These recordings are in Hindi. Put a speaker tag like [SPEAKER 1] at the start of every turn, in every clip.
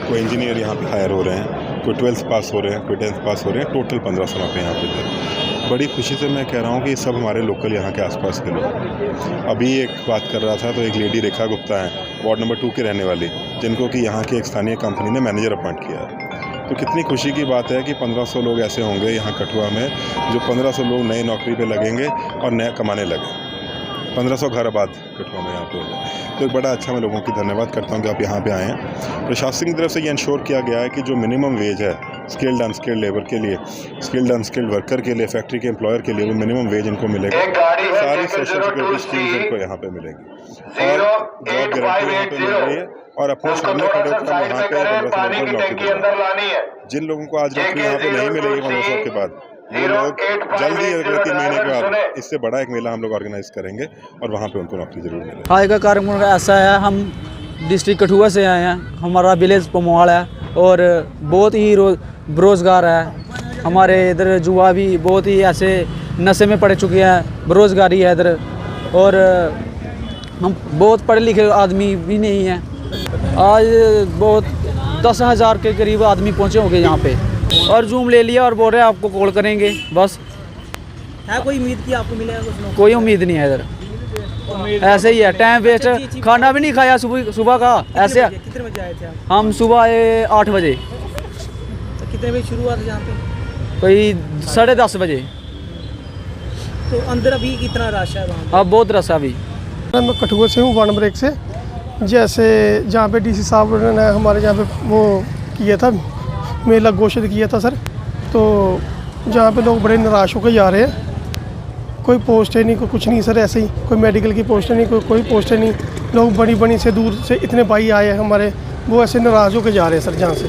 [SPEAKER 1] कोई इंजीनियर यहाँ पे हायर हो रहे हैं, कोई 12th पास हो रहे हैं, कोई 10th पास हो रहे हैं, टोटल 1500 नौकरी यहाँ पे थे। बड़ी खुशी से मैं कह रहा हूँ कि सब हमारे लोकल यहाँ के आसपास के लोग। अभी एक बात कर रहा था तो एक लेडी रेखा गुप्ता हैं, वार्ड नंबर 2 की रहने वाली, जिनको कि यहाँ की एक स्थानीय कंपनी ने मैनेजर अपॉइंट किया है। तो कितनी खुशी की बात है कि 1500 लोग ऐसे होंगे यहाँ कठुआ में, जो 1500 लोग नई नौकरी पे लगेंगे और नया कमाने लगे। 1500 घर आबाद कठुआ में यहाँ पे होंगे। तो एक बड़ा अच्छा मैं लोगों की धन्यवाद करता हूँ कि आप यहाँ पे आए हैं। प्रशासन की तरफ से ये इंश्योर किया गया है कि जो मिनिमम वेज है स्किल्ड अनस्किल्ड लेबर के लिए, स्किल्ड अनस्किल्ड वर्कर के लिए, फैक्ट्री के एम्प्लॉयर के लिए, वो मिनिमम वेज इनको मिलेगा। सारी सोशल सिक्योरिटी स्कीम्स इनको यहाँ पे मिलेंगी और जॉब गारंटी यहाँ पे मिल रही है। और अपने सामने खड़े होकर हम यहाँ पे नौकरी, जिन लोगों को आज नौकरी यहाँ पे नहीं मिलेगी 1500 के बाद, वो लोग जल्दी अगले 3 महीने के बाद इससे बड़ा एक मेला हम लोग ऑर्गेनाइज करेंगे और वहाँ पे उनको नौकरी जरूर मिलेगी।
[SPEAKER 2] आज का कार्यक्रम ऐसा है, हम डिस्ट्रिक्ट कठुआ से आए हैं, हमारा विलेज पमवाड़ है और बहुत ही बेरोजगार है। हमारे इधर युवा भी बहुत ही ऐसे नशे में पड़ चुके हैं, बेरोजगारी है इधर, और हम बहुत पढ़े लिखे आदमी भी नहीं हैं। आज बहुत 10,000 के करीब आदमी पहुँचे होंगे यहाँ पे, और जूम ले लिया और बोल रहे हैं आपको कॉल करेंगे। बस
[SPEAKER 3] है कोई उम्मीद कि आपको मिलेगा कुछ?
[SPEAKER 2] कोई उम्मीद नहीं है इधर, ऐसे ही है, टाइम वेस्ट, खाना भी नहीं खाया सुबह का। ऐसे
[SPEAKER 3] कितने बजे आए थे आप?
[SPEAKER 2] हम सुबह 8 बजे।
[SPEAKER 3] तो कितने बजे शुरू हुआ था यहाँ पे?
[SPEAKER 2] कोई 10:30 बजे।
[SPEAKER 3] तो अंदर अभी कितना रश है वहाँ?
[SPEAKER 2] अब बहुत रश है अभी।
[SPEAKER 4] मैं कठुआ से हूँ, वार्ड नंबर 1 से। जैसे जहाँ पे डीसी साहब ने हमारे यहाँ पे वो किया था, मेला घोषित किया था सर, तो जहाँ पे लोग बड़े निराश होकर जा रहे हैं। कोई पोस्ट है नहीं, कोई कुछ नहीं सर, ऐसे ही कोई मेडिकल की पोस्ट है नहीं, कोई पोस्ट है नहीं। लोग बड़ी बड़ी से दूर से इतने भाई आए हैं हमारे, वो ऐसे नाराज़ होकर जा रहे हैं सर जहाँ से।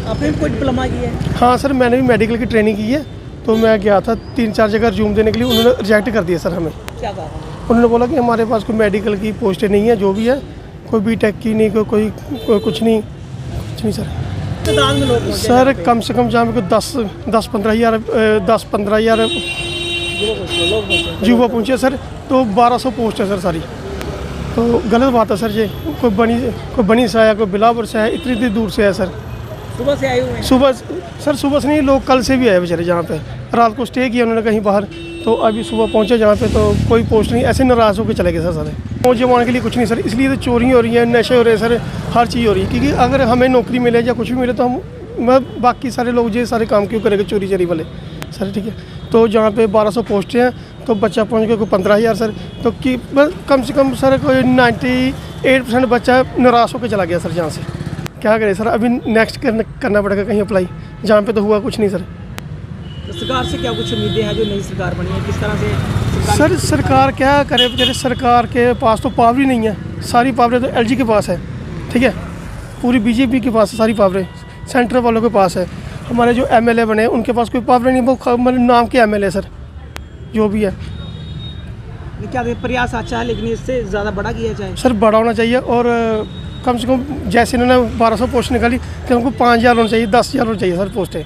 [SPEAKER 3] आपने भी कोई डिप्लोमा किया है?
[SPEAKER 4] हाँ सर, मैंने भी मेडिकल की ट्रेनिंग की है, तो मैं गया था 3-4 जगह रिज्यूम देने के लिए, उन्होंने रिजेक्ट कर दिया सर हमें।
[SPEAKER 3] क्या कहा?
[SPEAKER 4] उन्होंने बोला कि हमारे पास कोई मेडिकल की पोस्टें नहीं है, जो भी है कोई बीटेक की नहीं, कोई कुछ नहीं सर।
[SPEAKER 3] तादाद में लोग
[SPEAKER 4] सर कम से कम जहाँ पे कोई 10-15 हज़ार युवा पहुँचे सर, तो 1200 पोस्ट है सर सारी। तो गलत बात है सर, ये कोई बनी से आया, कोई बिलावर से आया, इतनी दूर से है सर।
[SPEAKER 3] सुबह से आए हुए हैं?
[SPEAKER 4] सुबह से नहीं, लोग कल से भी आए बेचारे, जहाँ पे रात को स्टे किया उन्होंने कहीं बाहर, तो अभी सुबह पहुंचे जहाँ पे, तो कोई पोस्ट नहीं, ऐसे नाराज़ होकर चले गए सर सारे। नौजवान के लिए कुछ नहीं सर, इसलिए तो चोरी हो रही है, नशे हो रहे हैं सर, हर चीज़ हो रही है। क्योंकि अगर हमें नौकरी मिले या कुछ भी मिले तो हम बाकी सारे लोग ये सारे काम क्यों करेंगे, चोरी चोरी वाले सर, ठीक है। तो जहाँ पे 1200 पोस्टें हैं, तो बच्चा पहुँच गया कोई 15,000 सर, तो कि कम से कम सर कोई 98% बच्चा निराश होकर चला गया सर जहाँ से। क्या करें सर, अभी नेक्स्ट करना पड़ेगा कहीं अप्लाई, जहाँ पे तो हुआ कुछ नहीं सर।
[SPEAKER 3] तो सरकार से क्या कुछ उम्मीदें हैं जो नई सरकार बनी है, किस तरह से?
[SPEAKER 4] सर सरकार क्या करे बेचारे, सरकार के पास तो पावर ही नहीं है, सारी पावरें तो एलजी के पास है, ठीक है, पूरी बीजेपी के पास सारी पावरें सेंटर वालों के पास है। हमारे जो एमएलए बने उनके पास कोई पावर नहीं, वो मतलब नाम के एमएलए सर जो भी है।
[SPEAKER 3] क्या प्रयास अच्छा है, लेकिन इससे ज़्यादा बड़ा किया जाए
[SPEAKER 4] सर, बड़ा होना चाहिए, और कम से कम जैसे इन्होंने 1200 पोस्ट निकाली, कि हमको 5,000 होना चाहिए, 10,000 होना चाहिए सर पोस्टें।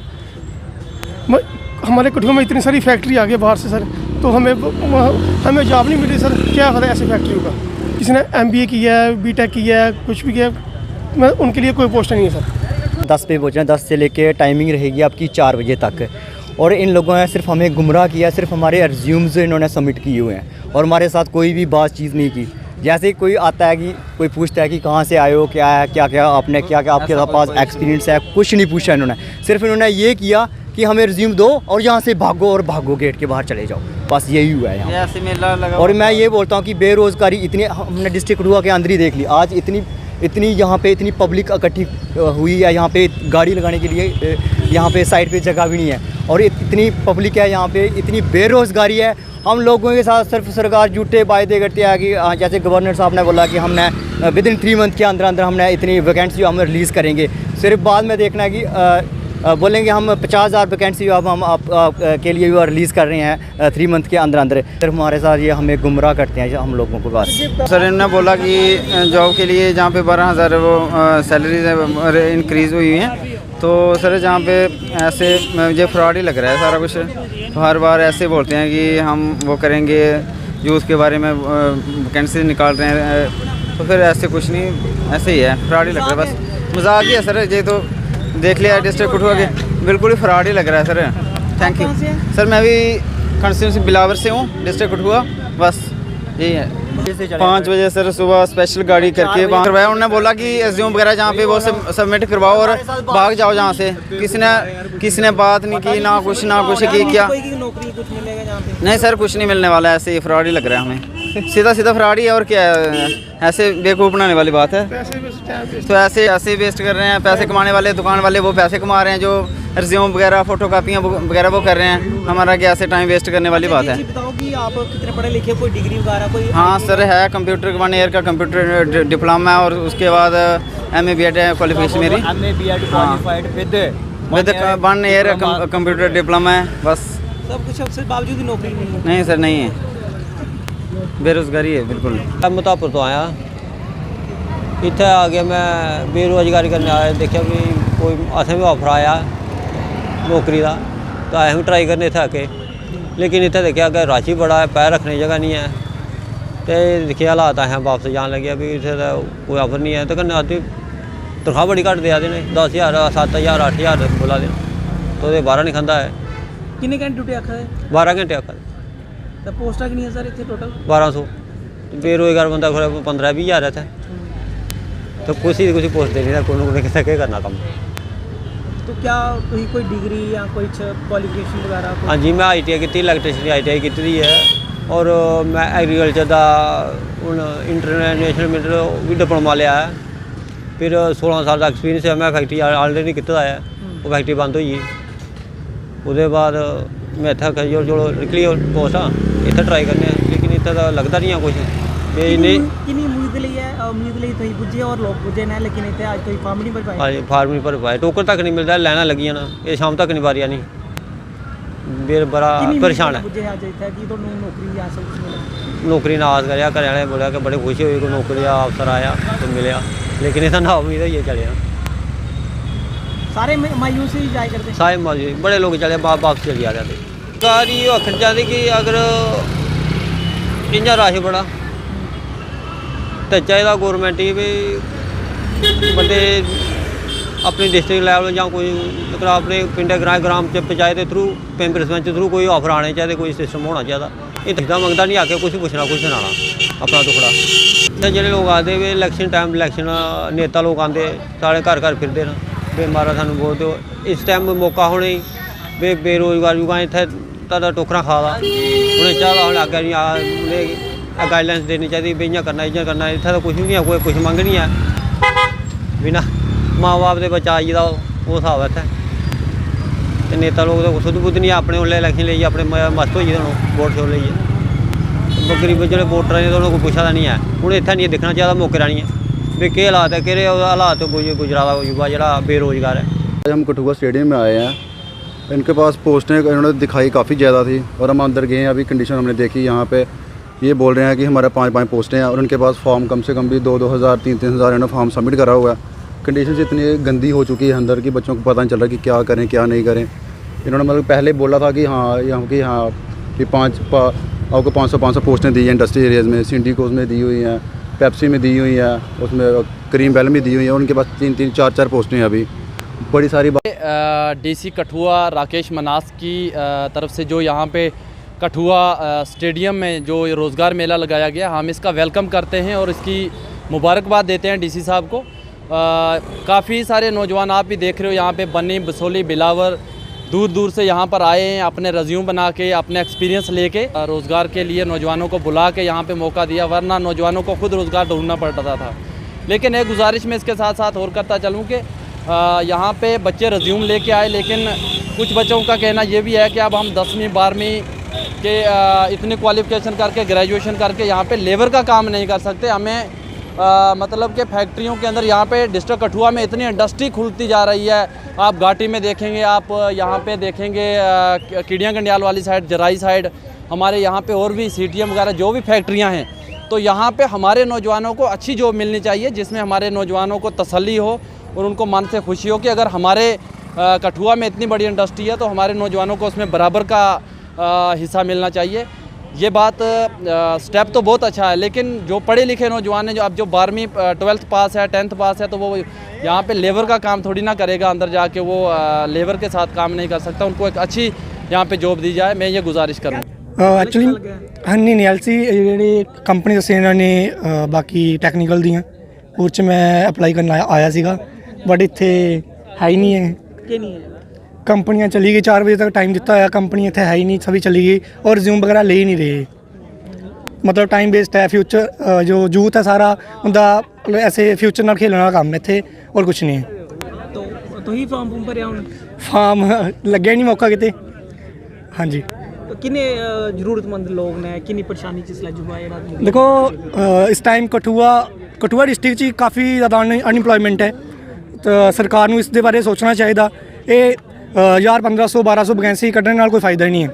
[SPEAKER 4] हमारे कठुआ में इतनी सारी फैक्ट्री आ गई बाहर से सर, तो हमें जॉब नहीं मिली सर, क्या फायदा ऐसी फैक्ट्रियों का। किसी ने MBA किया है, बीटेक किया है, कुछ भी किया है, उनके लिए कोई पोस्ट नहीं है सर।
[SPEAKER 5] 10 पे पहुँचना, 10 से लेके टाइमिंग रहेगी आपकी 4 बजे तक, और इन लोगों ने सिर्फ हमें गुमराह किया, सिर्फ हमारे रिज्यूम्स इन्होंने सबमिट किए हुए हैं और हमारे साथ कोई भी बातचीत नहीं की। जैसे कोई आता है कि कोई पूछता है कि कहाँ से आए हो, क्या है, क्या आपने क्या आपके पास एक्सपीरियंस है, कुछ नहीं पूछा इन्होंने। सिर्फ इन्होंने ये किया कि हमें रिज्यूम दो और यहाँ से भागो गेट के बाहर चले जाओ, बस यही हुआ है यहाँ पे। मेला लगा। और मैं ये बोलता हूँ कि बेरोज़गारी इतनी, हमने डिस्ट्रिक्ट कठुआ के अंदर ही देख ली, आज इतनी यहाँ पे इतनी पब्लिक इकट्ठी हुई है, यहाँ पे गाड़ी लगाने के लिए यहाँ पे साइड पे जगह भी नहीं है, और इतनी पब्लिक है यहाँ पे, इतनी बेरोज़गारी है। हम लोगों के साथ सिर्फ सरकार झूठे वायदे करती है कि जैसे गवर्नर साहब ने बोला कि हमने विदिन 3 मंथ के अंदर हमने इतनी वैकेंसी हम रिलीज़ करेंगे, सिर्फ बाद में देखना है कि बोलेंगे हम 50,000 वैकेंसी अब हम आप के लिए रिलीज़ कर रहे हैं 3 मंथ के अंदर। सिर्फ हमारे साथ ये हमें गुमराह करते हैं हम लोगों को बस।
[SPEAKER 6] सर इन्होंने बोला कि जॉब के लिए जहाँ पे 12,000 वो सैलरीज इंक्रीज़ हुई हैं, तो सर जहाँ पे ऐसे मुझे फ्रॉड ही लग रहा है सारा कुछ। तो हर बार ऐसे बोलते हैं कि हम वो करेंगे, यूथ के बारे में वैकेंसी निकाल रहे हैं, तो फिर ऐसे कुछ नहीं, ऐसे ही है, फ्रॉड ही लग रहा है बस। मजाक ही है सर, ये तो देख लिया डिस्ट्रिक्ट कठुआ के, बिल्कुल ही फ्रॉड ही लग रहा है सर। थैंक यू
[SPEAKER 3] कहाँ से हैं?
[SPEAKER 6] सर। मैं भी कंस्टिट्यूंसी बिलावर से हूँ, डिस्ट्रिक्ट कठुआ, बस यही है। 5 बजे सर सुबह स्पेशल गाड़ी करके वहाँ करवाया। उन्होंने बोला कि एज्यूम वगैरह जहाँ पे वो सबमिट करवाओ और भाग जाओ जहाँ से। किसी ने बात नहीं की, ना कुछ की क्या।
[SPEAKER 3] कोई की नौकरी कुछ मिलेगा जहाँ पे?
[SPEAKER 6] नहीं सर, कुछ नहीं मिलने वाला है, ऐसे ही फ्रॉड ही लग रहा है हमें, सीधा फ्रॉड ही है। और क्या है, ऐसे बेवकूफ़ बनाने वाली बात है। तो ऐसे वेस्ट कर रहे हैं पैसे, कमाने वाले दुकान वाले वो पैसे कमा रहे हैं, जो रिज्यूम वगैरह फोटो कापियाँ वगैरह वो कर रहे हैं। हमारा क्या ऐसे टाइम वेस्ट करने वाली बात है।
[SPEAKER 3] जी बताओ कि आप कितने पढ़े लिखे, कोई डिग्री वगैरह कोई?
[SPEAKER 6] हाँ सर है, कंप्यूटर 1 ईयर का कंप्यूटर डिप्लोमा है और उसके बाद MA BEd क्वालिफिकेशन मेरी।
[SPEAKER 5] MA BEd qualified with
[SPEAKER 6] 1 year computer diploma है बस।
[SPEAKER 3] सब कुछ उसके बावजूद भी नौकरी नहीं है?
[SPEAKER 6] नहीं सर, नहीं है, बेरोज़गारी है बिल्कुल।
[SPEAKER 7] मुतापुर तो आया, इतने आ गया मैं बेरोजगारी करने आया, देखा भी कोई असें भी ऑफर आया नौकरी का, तो असें भी ट्राई करने इत्थै आके, लेकिन इत्थै देखा कि राशि बड़ा है, पैर रखने की जगह नहीं है, तो दिक्खे हालात असें वापस जान लगे भी इत्थै कोई ऑफर नहीं है। तो कन्नै अद्धी तनख्वाह बड़ी घट्ट देआ दे ने, 10,000 7,000 8,000 बोला दे, तो ये 12 नहीं खंदा है।
[SPEAKER 3] किन्ने घंटे ड्यूटी आखा है?
[SPEAKER 7] 12 घंटे आखा
[SPEAKER 3] तो पोस्टा कितनी है सर इतने टोटल?
[SPEAKER 7] 1200। बेरोजगार बंदा खोला 15-20 हज़ार है, तो कुछ पोस्ट देनी था, कोई किसे क्या करना कम।
[SPEAKER 3] तो क्या कोई डिग्री या कोई क्वालिफिकेशन वगैरह?
[SPEAKER 7] हाँ जी, मैं ITI की, इलैक्ट्रीशियन ITI की दी है, और मैं एग्रीकल्चर का इंटरनेशनल मीटर भी डिप्लोमा लिया है। फिर 16 साल का एक्सपीरियंस है, मैं फैक्ट्री ऑलरेडी कीता है, वो फैक्ट्री बंद हुई, उसके बाद मैं इतना जो निकली पोस्ट इतना ट्राई करने, लेकिन इतना लगता नहीं है कुछ भी नहीं।
[SPEAKER 3] उम्मीद ली है, उम्मीद ली तुम पुजे और लोग पुजे ने, लेकिन इतने आज कोई फॉर्म नहीं भर पाए।
[SPEAKER 7] हाँ जी, फार्म नहीं भर पाए, टोकन तक नहीं मिलता, लाइना लगी ना, ये शाम तक नहीं बारी आनी, फिर बड़ा परेशान है। नौकरी ना आस कर घर वाले बोलिया कि बड़े खुशी हुई कोई नौकरी का अवसर आया तो मिले, लेकिन इतना ना उम्मीद है ये चले
[SPEAKER 3] सारे मायूस ही जाए करते,
[SPEAKER 7] सारे मायूस, बड़े लोग चले वापस चली आ जाते। सरकार ये आखना चाहती कि अगर इ'यां रश बड़ा तो चाहिए गौरमेंट गी भी बंदे अपनी डिस्ट्रिक्ट लैवल या कोई अपने पिंड ग्राम पंचायत के थ्रू पिंड सरपंच के थ्रू कोई ऑफर आने चाहिए, कोई सिस्टम होना चाहिए। ये दिखता मंगता नहीं आके कुछ पुछना कुछ सुनाना अपना दुखड़ा। तो जो लोग आते वे इलैक्शन टाइम इलैक्शन नेता लोग आते सारे घर घर फिरते हैं बे मारा सानू वोट दो, इस टाइम मौका होने बे बेरोजगार युवा इतने तादा टोकरा खा दा उन्हें चाहता हूँ अगर उन्हें गाइडलाइंस देनी चाहिए भी इ'यां करना इत्थै तो कुछ भी नहीं है, कोई कुछ मंग नहीं है, बिना माँ बाप के बच्चा आई दा वो हिसाब है इत्थै। नेता लोग तो सुध बुद्ध नहीं अपने उसले इलैक्शन लेइयै अपने मस्त होई गेदे वोट शोट लेइयै, गरीब जो वोटर ने तो उन्होंने कोई पुछा दा नहीं है। हूँ इत्थै नहीं दिक्खना चाहिए मौके रानी है भी केह् हालात है, केह्ड़े हालात गुजरा युवा जो बेरोजगार है।
[SPEAKER 8] आज हम कठुआ स्टेडियम में आए हैं, इनके पास पोस्टें इन्होंने दिखाई काफ़ी ज़्यादा थी और हम अंदर गए हैं, अभी कंडीशन हमने देखी यहाँ पे ये बोल रहे हैं कि हमारे 5 पोस्टें हैं और उनके पास फॉर्म कम से कम भी 2-2 हज़ार 3-3 हज़ार इन्होंने फॉर्म सबमिट करा हुआ है। कंडीशन इतनी गंदी हो चुकी है अंदर की, बच्चों को पता नहीं चल रहा कि क्या करें क्या नहीं करें। इन्होंने मतलब पहले बोला था कि हाँ कि 500 पोस्टें दी हैं इंडस्ट्री एरियाज़ में, सिंडिकोज में दी हुई हैं, पेप्सी में दी हुई है, उसमें क्रीम बैल में दी हुई है, उनके पास 3-3 4-4 पोस्टें हैं अभी, बड़ी सारी
[SPEAKER 9] DC कठुआ राकेश मनास की तरफ से जो यहाँ पे कठुआ स्टेडियम में जो रोज़गार मेला लगाया गया, हम इसका वेलकम करते हैं और इसकी मुबारकबाद देते हैं DC साहब को। काफ़ी सारे नौजवान आप भी देख रहे हो यहाँ पे बन्नी बसोली बिलावर दूर दूर से यहाँ पर आए हैं, अपने रिज्यूम बना के अपने एक्सपीरियंस लेके रोज़गार के लिए नौजवानों को बुला के यहाँ पे मौका दिया, वरना नौजवानों को खुद रोज़गार ढूंढना पड़ता था। लेकिन एक गुजारिश मैं इसके साथ साथ और करता चलूँ कि यहाँ पे बच्चे रिज्यूम लेके आए, लेकिन कुछ बच्चों का कहना ये भी है कि अब हम 10वीं 12वीं के इतनी क्वालिफ़िकेशन करके ग्रेजुएशन करके यहाँ पे लेबर का काम नहीं कर सकते। हमें मतलब कि फैक्ट्रियों के अंदर यहाँ पे डिस्ट्रिक्ट कठुआ में इतनी इंडस्ट्री खुलती जा रही है, आप घाटी में देखेंगे, आप यहाँ पे देखेंगे कीड़ियाँ गंडियाल वाली साइड, जराई साइड, हमारे यहाँ पे और भी CTM वगैरह जो भी फैक्ट्रियाँ हैं, तो यहाँ पे हमारे नौजवानों को अच्छी जॉब मिलनी चाहिए जिसमें हमारे नौजवानों को तसल्ली हो और उनको मन से खुशी हो कि अगर हमारे कठुआ में इतनी बड़ी इंडस्ट्री है तो हमारे नौजवानों को उसमें बराबर का हिस्सा मिलना चाहिए। ये बात स्टेप तो बहुत अच्छा है, लेकिन जो पढ़े लिखे नौजवान हैं, जो अब जो 12वीं 12th पास है, 10th पास है, तो वो यहाँ पे लेबर का काम थोड़ी ना करेगा, अंदर जाके वो लेबर के साथ काम नहीं कर सकता। उनको एक अच्छी यहाँ पे जॉब दी जाए, मैं ये गुजारिश करूँ।
[SPEAKER 4] ਐਕਚੁਅਲੀ ਨਹੀਂ ਨਹੀਂ ਐਲਸੀ ਜਿਹੜੀ ਕੰਪਨੀ ਦੱਸੇ ਇਹਨਾਂ ਨੇ ਬਾਕੀ ਟੈਕਨੀਕਲ ਦੀਆਂ ਉਹ 'ਚ ਮੈਂ ਅਪਲਾਈ ਕਰਨ ਆਇਆ ਸੀਗਾ, ਬਟ ਇੱਥੇ ਹੈ ਹੀ ਨਹੀਂ ਹੈ।
[SPEAKER 3] कि नहीं है?
[SPEAKER 4] कंपनियां चली गई, 4 बजे तक टाइम दिता है, कंपनी इतने है ही नहीं, सभी चली गई और रिज्यूम वगैरह ले ही नहीं रहे। मतलब टाइम वेस्ट है। फ्यूचर जो यूथ है सारा उनका ऐसे फ्यूचर नाल खेलने वाला काम है इत्थे, और कुछ नहीं है।
[SPEAKER 3] तो ही फॉर्म भरिया हुण?
[SPEAKER 4] फार्म लग्या ही नहीं मौका किते। हाँ जी,
[SPEAKER 3] तो किन्ने जरूरतमंद लोग ने, किन्नी परेशानी च इसलै युवा जेह्ड़ा?
[SPEAKER 4] देखो इस टाइम कठुआ डिस्ट्रिक्ट च काफ़ी ज़्यादा अनएम्प्लॉयमेंट है, तो सरकार नूं इस दे बारे सोचना चाहिए। ये 1500-1200 वैकेंसी कड्ढने नाल कोई फायदा ही नहीं है,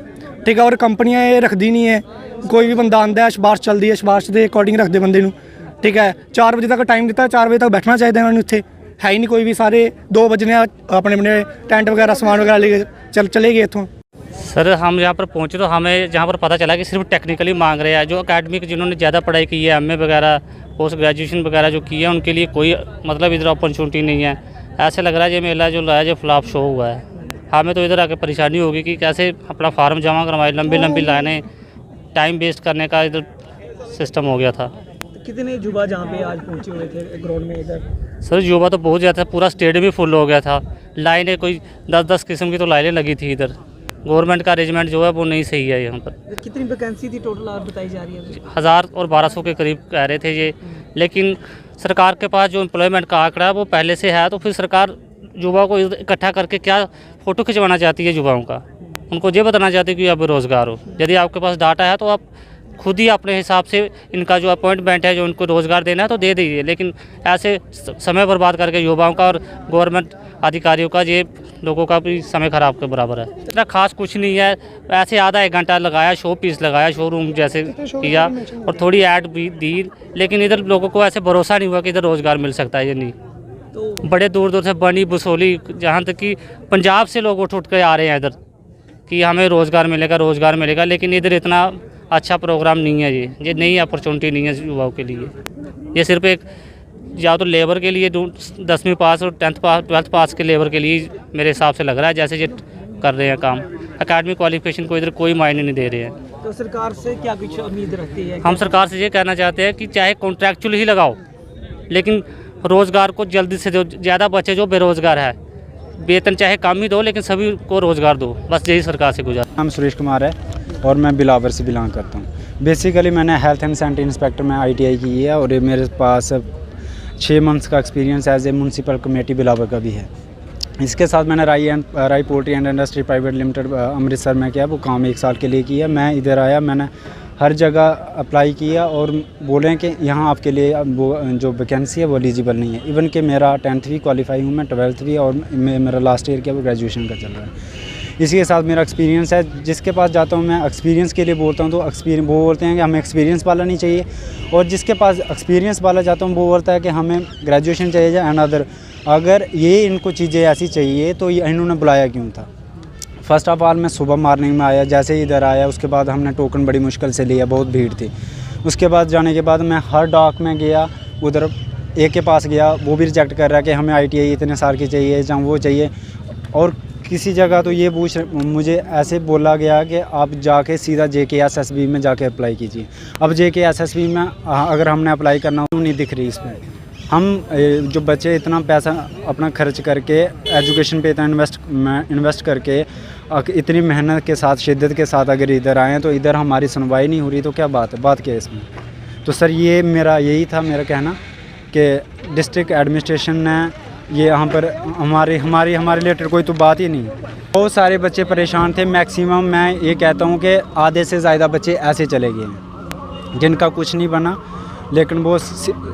[SPEAKER 4] ठीक है। और कंपनियां ये रखदी नहीं है, कोई भी बंदा आंदा है, सिफारिश चलती है, सिफारिश के अकॉर्डिंग रखते बंदे नूं, ठीक है। 4 बजे तक टाइम दिता, 4 बजे तक बैठना चाहिए इन्होंने, इत्थे है ही नहीं कोई भी। सारे 2 बजने अपने अपने टेंट वगैरह सामान वगैरह लेके चले गए इत्थों।
[SPEAKER 10] सर हम यहाँ पर पहुँचे तो हमें यहाँ पर पता चला कि सिर्फ टेक्निकली मांग रहे हैं। जो अकेडमिक जिन्होंने ज़्यादा पढ़ाई की है, MA वगैरह, पोस्ट ग्रेजुएशन वगैरह जो की है, उनके लिए कोई मतलब इधर अपॉर्चुनिटी नहीं है। ऐसे लग रहा है ये मेला जो लाया जो फ्लॉप शो हुआ है। हमें तो इधर आके परेशानी होगी कि कैसे अपना फार्म जमा करवाए, लंबी लाइनें, टाइम वेस्ट करने का इधर सिस्टम हो गया था।
[SPEAKER 3] कितने युवा जहाँ पे आज पहुँचे हुए थे ग्राउंड में इधर?
[SPEAKER 10] सर युवा तो बहुत ज़्यादा था, पूरा स्टेडियम ही फुल हो गया था। लाइनें कोई 10-10 किस्म की तो लाइनें लगी थी इधर। गवर्नमेंट का अरेंजमेंट जो है वो नहीं सही है यहाँ पर।
[SPEAKER 3] कितनी वैकेंसी थी टोटल आप बताई जा रही है?
[SPEAKER 10] 1000 और 1200 के करीब कह रहे थे ये, लेकिन सरकार के पास जो एम्प्लॉयमेंट का आंकड़ा है वो पहले से है, तो फिर सरकार युवाओं को इकट्ठा करके क्या फ़ोटो खिंचवाना चाहती है युवाओं का? उनको ये बताना चाहती है कि आप बेरोज़गार हो। यदि आपके पास डाटा है तो आप खुद ही अपने हिसाब से इनका जो अपॉइंटमेंट है, जो उनको रोज़गार देना है तो दे दीजिए, लेकिन ऐसे समय बर्बाद करके युवाओं का और गवर्नमेंट अधिकारियों का ये लोगों का भी समय ख़राब के बराबर है। इतना खास कुछ नहीं है, ऐसे आधा 1 घंटा लगाया, शो पीस लगाया, शोरूम जैसे किया और थोड़ी ऐड भी दी, लेकिन इधर लोगों को ऐसे भरोसा नहीं हुआ कि इधर रोज़गार मिल सकता है। ये नहीं, तो बड़े दूर दूर से बनी बसोली, जहाँ तक कि पंजाब से लोग उठ के आ रहे हैं इधर कि हमें रोज़गार मिलेगा, लेकिन इधर इतना अच्छा प्रोग्राम नहीं है। ये नई अपॉर्चुनिटी नहीं है युवाओं के लिए। ये सिर्फ एक या तो लेबर के लिए 10वीं पास और 10th पास 12th पास के लेबर के लिए मेरे हिसाब से लग रहा है, जैसे ये कर रहे हैं काम। एकेडमिक क्वालिफिकेशन को इधर कोई मायने नहीं दे रहे हैं।
[SPEAKER 3] तो सरकार से क्या कुछ उम्मीद रखती है?
[SPEAKER 10] हम सरकार से ये कहना चाहते हैं कि चाहे कॉन्ट्रैक्चुअल ही लगाओ, लेकिन रोज़गार को जल्दी से ज़्यादा बच्चे जो बेरोज़गार है, वेतन चाहे कम ही दो, लेकिन सभी को रोज़गार दो। बस यही सरकार से गुजारिश।
[SPEAKER 11] नाम सुरेश कुमार है और मैं बिलावर से बिलोंग करता हूँ। बेसिकली मैंने हेल्थ एंड सैनिटरी इंस्पेक्टर में ITI की है और मेरे पास 6 मंथ्स का experience as a municipal committee Billawar का भी है। इसके साथ मैंने Rai poultry and industry private limited Amritsar में किया, वो काम 1 साल के लिए किया। मैं इधर आया, मैंने हर जगह अप्लाई किया और बोले कि यहाँ आपके लिए वो जो वैकेंसी है वो एलिजिबल नहीं है। इवन कि मेरा 10th भी क्वालिफाई हूँ मैं, 12th भी, और मेरा लास्ट ईयर किया वो ग्रेजुएशन का चल रहा है। इसी के साथ मेरा एक्सपीरियंस है, जिसके पास जाता हूँ मैं एक्सपीरियंस के लिए बोलता हूँ तो एक्सपीरियंस वो बोलते हैं कि हमें एक्सपीरियंस वाला नहीं चाहिए, और जिसके पास एक्सपीरियंस वाला जाता हूँ वो बोलता है कि हमें ग्रेजुएशन चाहिए या अनदर। अगर ये इनको चीज़ें ऐसी चाहिए तो ये इन्होंने बुलाया क्यों था? फ़र्स्ट ऑफ ऑल मैं सुबह मॉर्निंग में आया, जैसे ही इधर आया उसके बाद हमने टोकन बड़ी मुश्किल से लिया, बहुत भीड़ थी। उसके बाद जाने के बाद मैं हर डॉक में गया, उधर एक के पास गया, वो भी रिजेक्ट कर रहा है कि हमें ITI इतने साल की चाहिए या वो चाहिए। और किसी जगह तो ये मुझे ऐसे बोला गया कि आप जाके सीधा JKSSB में जाके अप्लाई कीजिए। अब JKSSB में अगर हमने अप्लाई करना तो नहीं दिख रही इसमें। हम जो बच्चे इतना पैसा अपना खर्च करके एजुकेशन पे इतना इन्वेस्ट करके इतनी मेहनत के साथ, शिद्दत के साथ अगर इधर आए तो इधर हमारी सुनवाई नहीं हो रही, तो क्या बात है? बात क्या है इसमें? तो सर ये यही था मेरा कहना कि डिस्ट्रिक्ट एडमिनिस्ट्रेशन ने ये यहाँ पर हमारे रिलेटेड कोई तो बात ही नहीं। बहुत सारे बच्चे परेशान थे। मैक्सिमम मैं ये कहता हूँ कि आधे से ज़्यादा बच्चे ऐसे चले गए हैं जिनका कुछ नहीं बना, लेकिन वो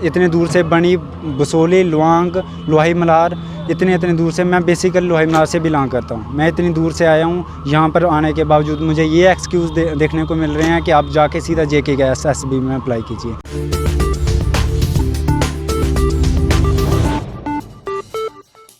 [SPEAKER 11] इतने दूर से बनी, बसोली, लुआंग, लोहाई मलार, इतने दूर से, मैं बेसिकली लोहाई मलार से बिलोंग करता हूँ। मैं इतनी दूर से आया हूँ, यहाँ पर आने के बावजूद मुझे ये एक्सक्यूज़ देखने को मिल रहे हैं कि आप जाके सीधा JKSSB में अप्लाई कीजिए।